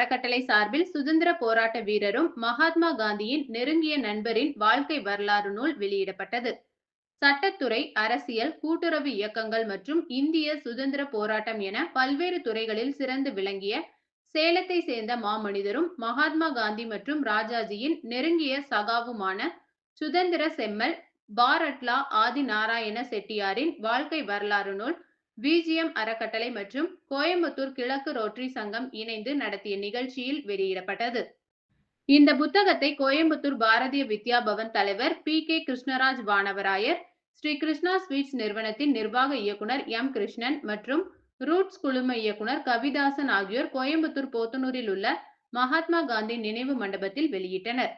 அறக்கட்டளை சார்பில் சுதந்திர போராட்ட வீரரும் மகாத்மா காந்தியின் நெருங்கிய நண்பரின் வாழ்க்கை வரலாறு நூல் வெளியிடப்பட்டது. சட்டத்துறை, அரசியல், கூட்டுறவு இயக்கங்கள் மற்றும் இந்திய சுதந்திர போராட்டம் என பல்வேறு துறைகளில் சிறந்து விளங்கிய சேலத்தை சேர்ந்த மாமனிதரும் மகாத்மா காந்தி மற்றும் ராஜாஜியின் நெருங்கிய சகாவுமான சுதந்திர செம்மல் பாரட்லா ஆதி நாராயண செட்டியாரின் வாழ்க்கை வரலாறு நூல் விஜிஎம் அறக்கட்டளை மற்றும் கோயம்புத்தூர் கிழக்கு ரோட்டரி சங்கம் இணைந்து நடத்திய நிகழ்ச்சியில் வெளியிடப்பட்டது. இந்த புத்தகத்தை கோயம்புத்தூர் பாரதிய வித்யா பவன் தலைவர் பி.கே. கிருஷ்ணராஜ் வானவராயர், ஸ்ரீ கிருஷ்ணா ஸ்வீட்ஸ் நிறுவனத்தின் நிர்வாக இயக்குனர் எம். கிருஷ்ணன் மற்றும் ரூட்ஸ் குழும இயக்குனர் கவிதாசன் ஆகியோர் கோயம்புத்தூர் போத்தனூரில் உள்ள மகாத்மா காந்தி நினைவு மண்டபத்தில் வெளியிட்டனர்.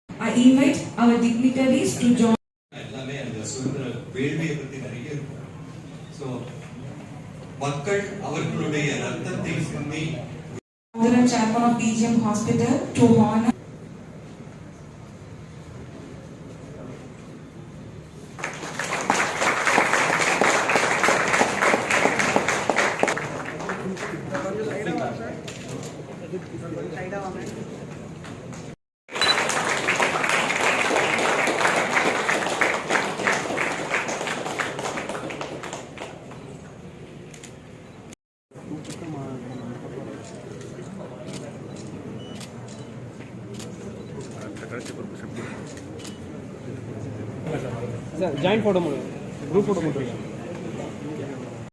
I invite our dignitaries to join. எல்லாமே அந்த சுதந்திர வேள்வியை பத்தி நிறைய இருக்கும். ஸோ மக்கள் அவர்களுடைய ரத்தத்தை சிந்தி chairman of BGM Hospital to honor join போட முடியும், குரூப் போட முடியும்.